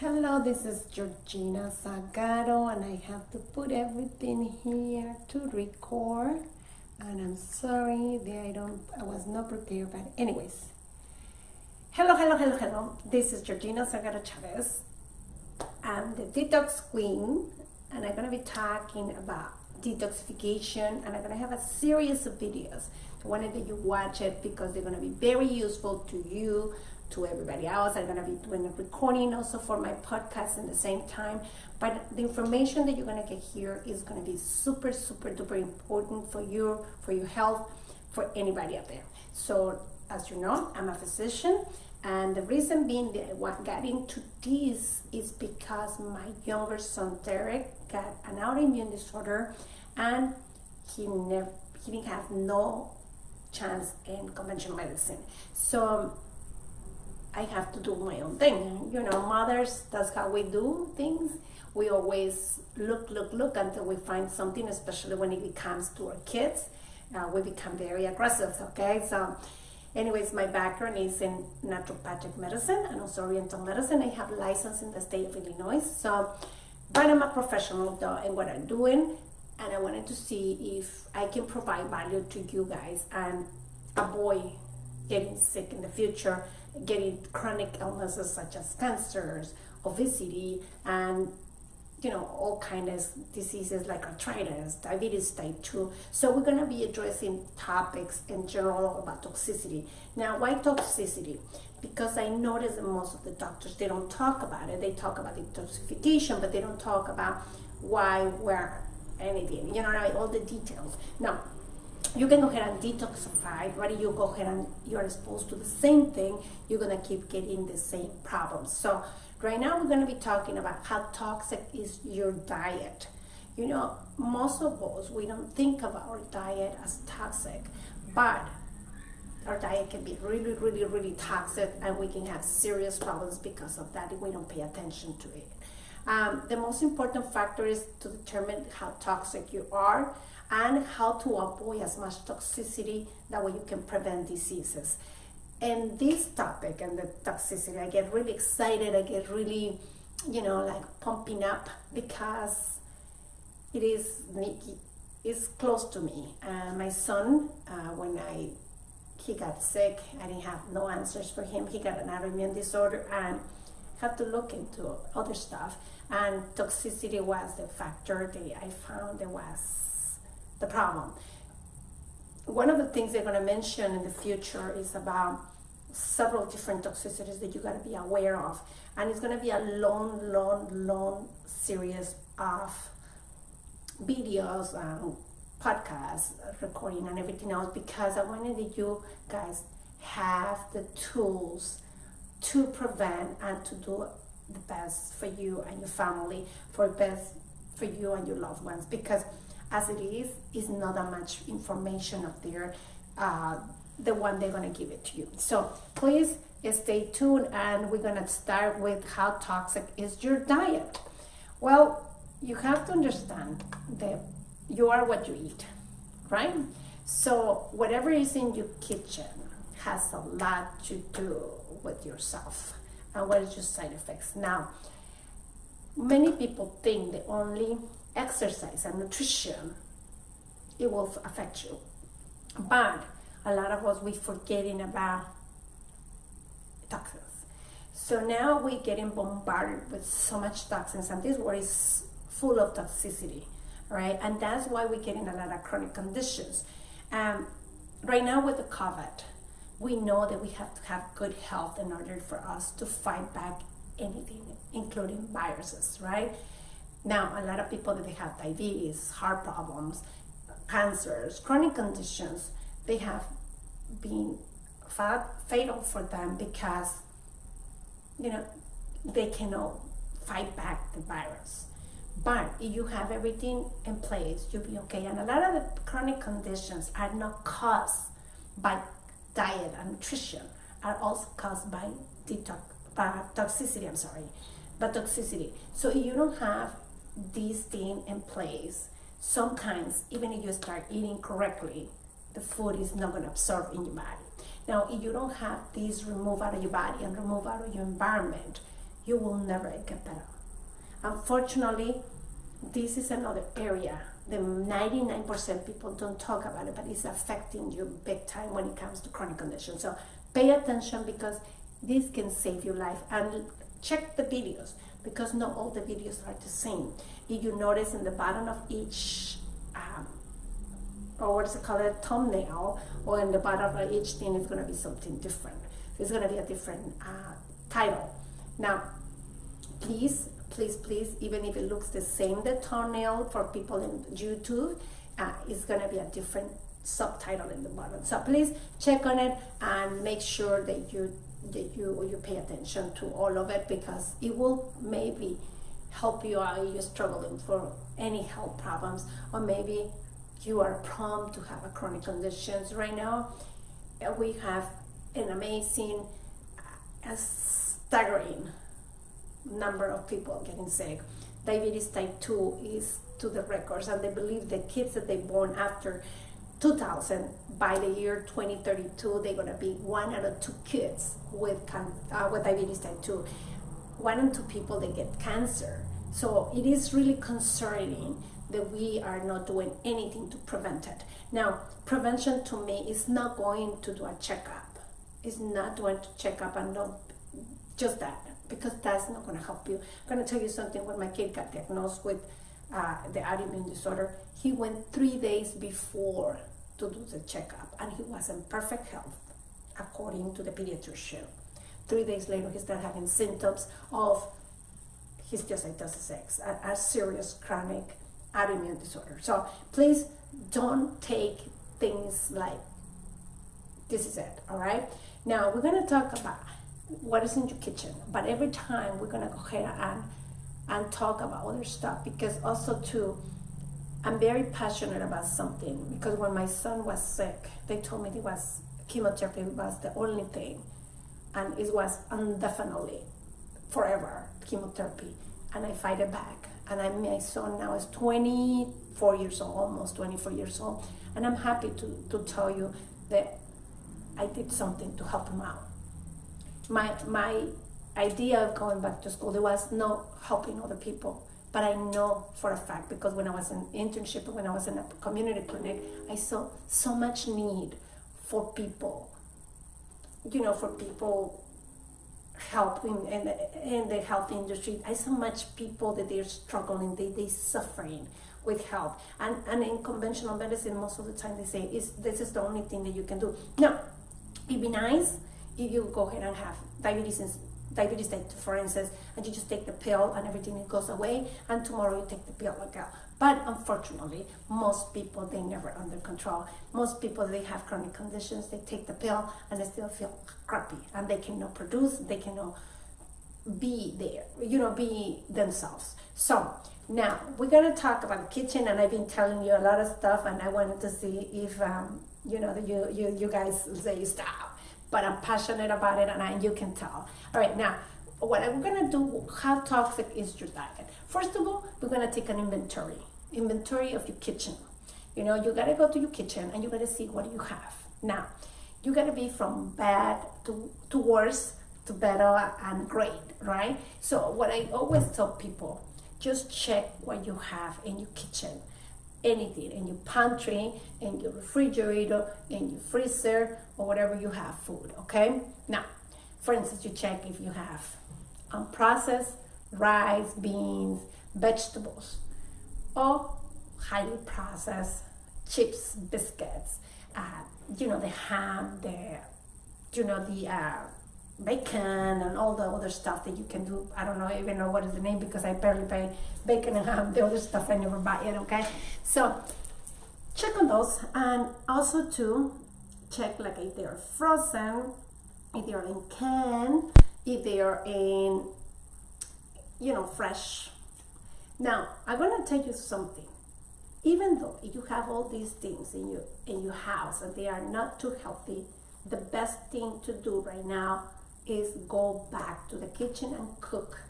Hello, this is Georgina Zagaro, and I have to put everything here to record. And I'm sorry that I was not prepared, but anyways. Hello. This is Georgina Zagaro Chavez. I'm the Detox Queen, and I'm gonna be talking about detoxification, and I'm gonna have a series of videos. I wanted that you watch it because they're gonna be very useful to you, to everybody else. I'm gonna be doing a recording also for my podcast in the same time. But the information that you're gonna get here is gonna be super duper important for you, for your health, for anybody out there. So as you know, I'm a physician, and the reason being that I got into this is because my younger son Derek got an autoimmune disorder, and he didn't have no chance in conventional medicine. So I have to do my own thing. You know, mothers, that's how we do things. We always look until we find something, especially when it comes to our kids. We become very aggressive, okay? So anyways, my background is in naturopathic medicine and also oriental medicine. I have a license in the state of Illinois. So, but I'm a professional though in what I'm doing, and I wanted to see if I can provide value to you guys and avoid getting sick in the future, getting chronic illnesses such as cancers, obesity, and all kinds of diseases like arthritis, diabetes type 2. So we're going to be addressing topics in general about toxicity. Now, why toxicity? Because I notice that most of the doctors, they don't talk about it. They talk about detoxification, but they don't talk about why, where, anything, all the details. Now, you can go ahead and detoxify, right? You go ahead and you're exposed to the same thing, you're gonna keep getting the same problems. So right now we're gonna be talking about how toxic is your diet. Most of us, we don't think about our diet as toxic, but our diet can be really toxic, and we can have serious problems because of that if we don't pay attention to it. The most important factor is to determine how toxic you are and how to avoid as much toxicity. That way you can prevent diseases. And this topic and the toxicity, I get really excited. I get really, pumping up because it's close to me. My son, when he got sick, I didn't have no answers for him. He got an autoimmune disorder and had to look into other stuff. And toxicity was the factor that I found that was the problem. One of the things they're going to mention in the future is about several different toxicities that you got to be aware of, and it's going to be a long series of videos and podcasts, recording and everything else, because I wanted that you guys have the tools to prevent and to do the best for you and your family, for best for you and your loved ones, because as it is not that much information up there, the one they're going to give it to you. So please stay tuned, and we're going to start with how toxic is your diet. Well, you have to understand that you are what you eat, right? So whatever is in your kitchen has a lot to do with yourself and what is your side effects. Now, many people think that only exercise and nutrition, it will affect you, but a lot of us, we forgetting about toxins. So now we're getting bombarded with so much toxins, and this world is full of toxicity, right? And that's why we're getting a lot of chronic conditions. Right now with the COVID, we know that we have to have good health in order for us to fight back anything, including viruses, right? Now, a lot of people that they have diabetes, heart problems, cancers, chronic conditions, they have been fatal for them because, they cannot fight back the virus. But if you have everything in place, you'll be okay. And a lot of the chronic conditions are not caused by diet and nutrition, are also caused by toxicity, but toxicity. So if you don't have this thing in place, sometimes even if you start eating correctly, the food is not going to absorb in your body. Now, if you don't have this removed out of your body and removed out of your environment, you will never get better. Unfortunately, this is another area. The 99% people don't talk about it, but it's affecting you big time when it comes to chronic conditions. So pay attention, because this can save your life. And check the videos, because not all the videos are the same. If you notice in the bottom of each or what's it called, thumbnail, or in the bottom of each thing is going to be something different. It's going to be a different title. Now, please, even if it looks the same, the thumbnail for people in YouTube, it's going to be a different subtitle in the bottom. So please check on it and make sure that you pay attention to all of it, because it will maybe help you out if you're struggling for any health problems, or maybe you are prone to have a chronic conditions. Right now, we have an amazing, staggering number of people getting sick. Diabetes type 2 is to the records, and they believe the kids that they born after 2000, by the year 2032, they're going to be 1 out of 2 kids with diabetes type 2. 1 in 2 people, they get cancer. So it is really concerning that we are not doing anything to prevent it. Now, prevention to me is not going to do a checkup. It's not doing to check up and not just that, because that's not going to help you. I'm going to tell you something. When my kid got diagnosed with the autoimmune disorder, he went 3 days before to do the checkup, and he was in perfect health, according to the pediatrician. 3 days later, he started having symptoms of histiocytosis, a serious chronic autoimmune disorder. So please don't take things like this is it. All right, now we're going to talk about what is in your kitchen, but every time we're going to go ahead and talk about other stuff, because also too, I'm very passionate about something, because when my son was sick, they told me chemotherapy was the only thing, and it was indefinitely forever chemotherapy, and I fight it back. And my son now is 24 years old, almost 24 years old, and I'm happy to tell you that I did something to help him out. My idea of going back to school, there was no helping other people, but I know for a fact, because when I was in internship, when I was in a community clinic, I saw so much need for people, for people helping in the health industry. I saw much people that they're struggling, they suffering with health, and in conventional medicine, most of the time they say this is the only thing that you can do. Now, it'd be nice if you go ahead and have diabetes type 2, for instance, and you just take the pill and everything goes away, and tomorrow you take the pill again. But unfortunately, most people, they never under control. Most people, they have chronic conditions, they take the pill and they still feel crappy, and they cannot produce, they cannot be there, be themselves. So now we're going to talk about the kitchen, and I've been telling you a lot of stuff, and I wanted to see if you guys say stop, but I'm passionate about it, and you can tell. All right, now what I'm going to do, how toxic is your diet? First of all, we're going to take an inventory of your kitchen. You got to go to your kitchen and you got to see what you have. Now, you got to be from bad to worse to better and great, right? So what I always tell people, just check what you have in your kitchen. Anything in your pantry, in your refrigerator, in your freezer, or whatever you have food, okay? Now, for instance, you check if you have unprocessed rice, beans, vegetables, or highly processed chips, biscuits, the ham, the bacon, and all the other stuff that you can do. I don't even know what is the name, because I barely buy bacon and ham. The other stuff, I never buy it, okay? So check on those, and also to check like if they are frozen, if they are in can, if they are in fresh. Now, I'm going to tell you something. Even though you have all these things in your house and they are not too healthy, the best thing to do right now is go back to the kitchen and cook.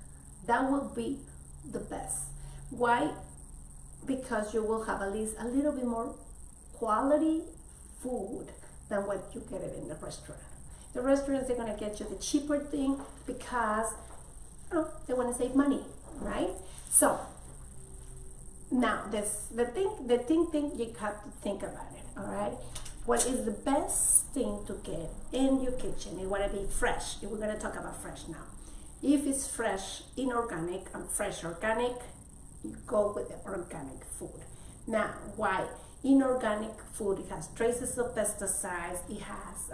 That will be the best. Why? Because you will have at least a little bit more quality food than what you get it in the restaurant. The restaurants, they're going to get you the cheaper thing, because Oh, they want to save money, right? So now the thing you have to think about it, all right? What is the best thing to get in your kitchen? You want to be fresh. We're going to talk about fresh now. If it's fresh, inorganic, and fresh organic, you go with the organic food. Now, why? Inorganic food, it has traces of pesticides, it has,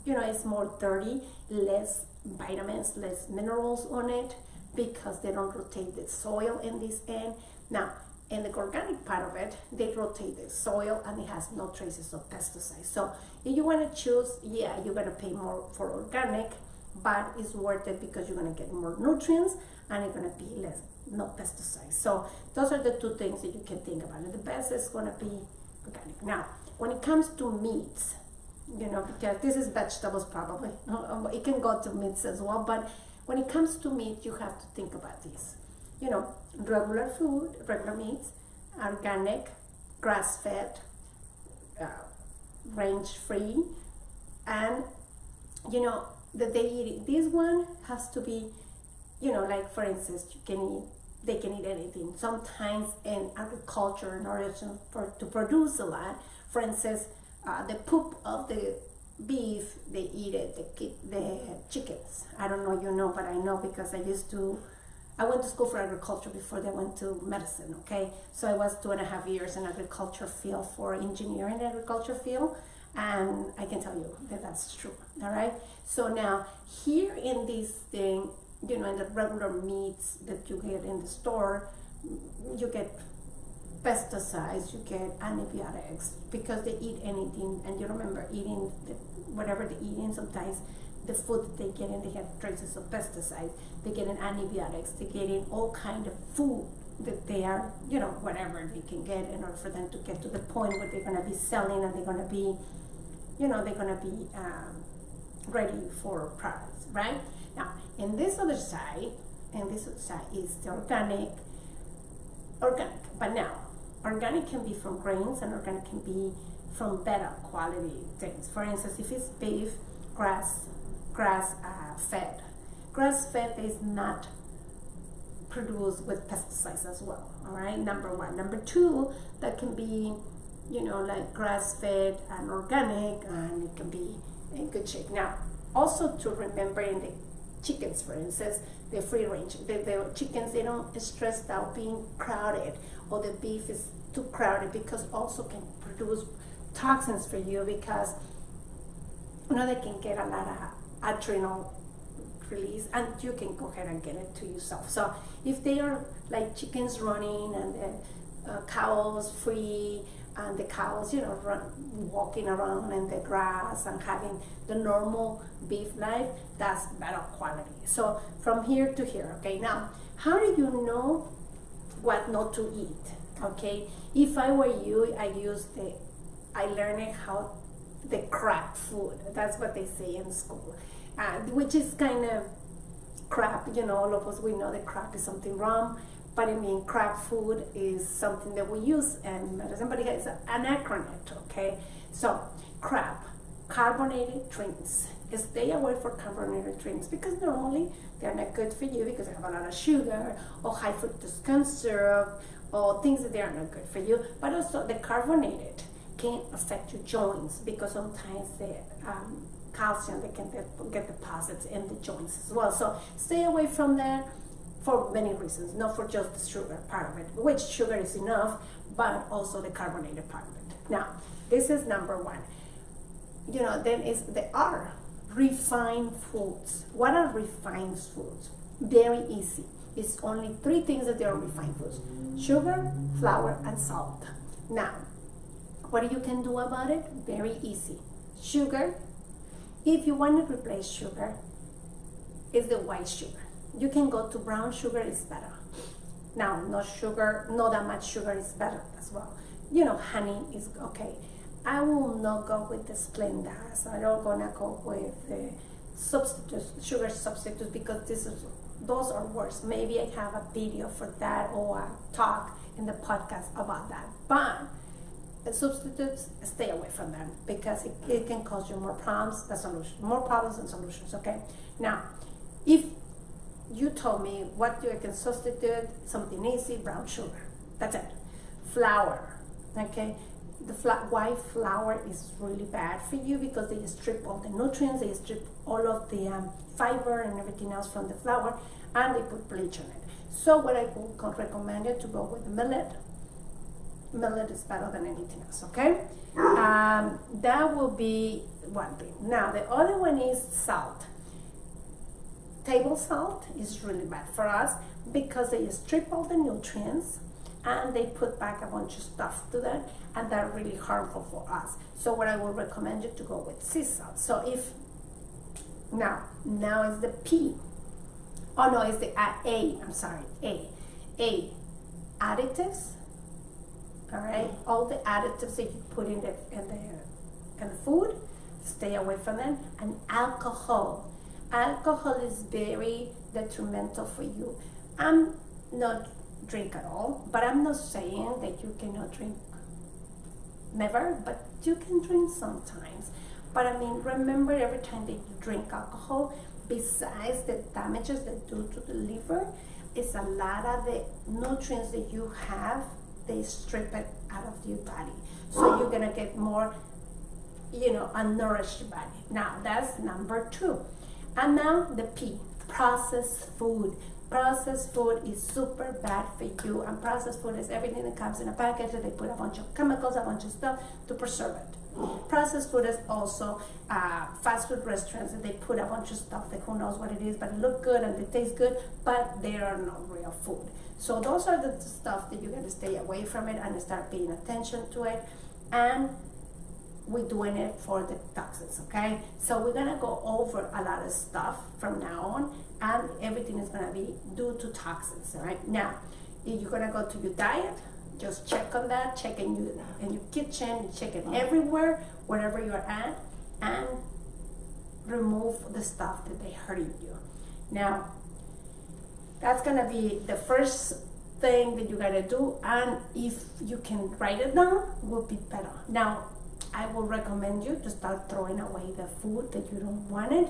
it's more dirty, less vitamins, less minerals on it, because they don't rotate the soil in this end. Now, in the organic part of it, they rotate the soil and it has no traces of pesticides. So if you want to choose, yeah, you're going to pay more for organic, but it's worth it because you're going to get more nutrients and it's going to be no pesticides. So those are the two things that you can think about. And the best is going to be organic. Now, when it comes to meats, because this is vegetables probably, it can go to meats as well, but when it comes to meat, you have to think about this. Regular food, regular meats, organic, grass-fed, range-free, and that they eat it. This one has to be, like for instance, they can eat anything. Sometimes in agriculture, in order to produce a lot, for instance, the poop of the beef, they eat it, the chickens. I don't know, but I know because I went to school for agriculture before they went to medicine, okay? So I was 2.5 years in agriculture field for engineering agriculture field, and I can tell you that that's true, all right? So now, here in this thing, in the regular meats that you get in the store, you get pesticides, you get antibiotics, because they eat anything, and you remember eating whatever they're eating. Sometimes the food that they get in, they have traces of pesticides, they get in antibiotics, they get in all kind of food that they are, whatever they can get in order for them to get to the point where they're going to be selling and they're going to be, ready for products, right? Now, in this other side is the organic, but now, organic can be from grains and organic can be from better quality things. For instance, if it's beef, grass-fed. Grass-fed is not produced with pesticides as well, all right? Number one. Number two, that can be, like grass-fed and organic, and it can be in good shape. Now, also to remember in the chickens, for instance, the free range, the chickens, they don't stress out being crowded, or the beef is too crowded, because also can produce toxins for you, because they can get a lot of adrenal release, and you can go ahead and get it to yourself. So if they are like chickens running and the cows free, and the cows walking around in the grass and having the normal beef life, that's better quality. So from here to here, okay? Now, how do you know what not to eat? Okay, if I were you, I learned how the crap food, that's what they say in school, which is kind of crap, all of us, we know that crap is something wrong, but I mean, crap food is something that we use in medicine, but it's an acronym, okay? So, crap, carbonated drinks. Stay away from carbonated drinks, because not only they're not good for you because they have a lot of sugar, or high fructose corn syrup, or things that they are not good for you, but also the carbonated can affect your joints, because sometimes the calcium, they can get deposits in the joints as well. So stay away from that for many reasons, not for just the sugar part of it, which sugar is enough, but also the carbonated part of it. Now, this is number one. Then is the R, refined foods. What are refined foods? Very easy. It's only 3 things that they are refined foods: sugar, flour, and salt. Now, what you can do about it? Very easy. Sugar, if you want to replace sugar, is the white sugar. You can go to brown sugar, is better. Now, no sugar, not that much sugar is better as well. Honey is okay. I will not go with the Splenda, so I'm not gonna go with the substitutes, sugar substitutes, because those are worse. Maybe I have a video for that, or a talk in the podcast about that. But the substitutes, stay away from them, because it can cause you more problems than solutions. More problems than solutions, okay? Now, if you told me what you can substitute, something easy, brown sugar. That's it. Flour, okay? The white flour is really bad for you because they strip all the nutrients, they strip all of the fiber and everything else from the flour, and they put bleach on it. So what I would recommend you to go with millet. Millet is better than anything else, okay? That will be one thing. Now, the other one is salt. Table salt is really bad for us because they strip all the nutrients and they put back a bunch of stuff to that, and they're really harmful for us. So what I would recommend you to go with sea salt. So if, now is the P. Oh no, it's the A, I'm sorry, A. Additives, all right? All the additives that you put in the food, stay away from them. And alcohol. Alcohol is very detrimental for you. I'm not drink at all, but I'm not saying that you cannot drink never, but you can drink sometimes. But I mean, remember, every time that you drink alcohol, besides the damages that do to the liver, it's a lot of the nutrients that you have, they strip it out of your body. So you're gonna get more, unnourished body. Now, that's number 2. And now the P, processed food. Processed food is super bad for you, and processed food is everything that comes in a package that they put a bunch of chemicals, a bunch of stuff to preserve it. Processed food is also fast food restaurants that they put a bunch of stuff that who knows what it is, but it look good and it tastes good, but they are not real food. So those are the stuff that you got to stay away from it and start paying attention to it. And we're doing it for the toxins, okay? So we're gonna go over a lot of stuff from now on, and everything is gonna be due to toxins, all right? Now, if you're gonna go to your diet, just check on that, check in your kitchen, check it everywhere, wherever you're at, and remove the stuff that they're hurting you. Now, that's gonna be the first thing that you gotta do, and if you can write it down, will be better. Now, I will recommend you to start throwing away the food that you don't want it,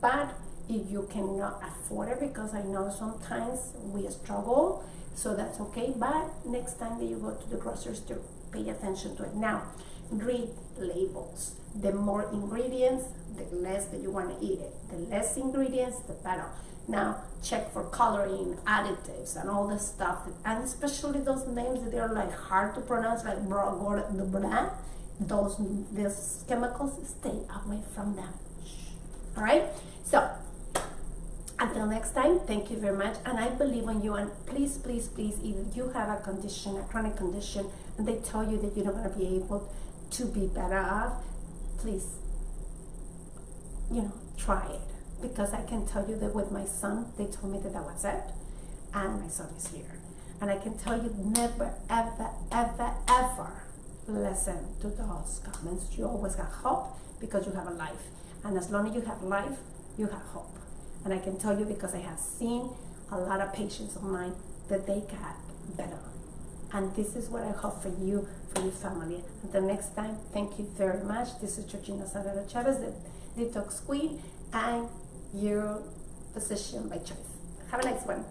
but if you cannot afford it, because I know sometimes we struggle, so that's okay. But next time that you go to the grocery store, pay attention to it. Now, read labels. The more ingredients, the less that you want to eat it. The less ingredients, the better. Now, check for coloring, additives, and all this stuff, and especially those names that they're like hard to pronounce, like blah. These chemicals, stay away from them. All right? So, until next time, thank you very much. And I believe in you. And please, please, please, if you have a condition, a chronic condition, and they tell you that you're not going to be able to be better off, please, try it. Because I can tell you that with my son, they told me that was it. And my son is here. And I can tell you, never, ever, ever, ever listen to those comments. You always got hope because you have a life, and as long as you have life, you have hope. And I can tell you because I have seen a lot of patients of mine that they got better, and this is what I hope for you, for your family. Until next time, thank you very much. This is Georgina Salgado Chavez, the Detox Queen, and your physician by choice. Have a nice one.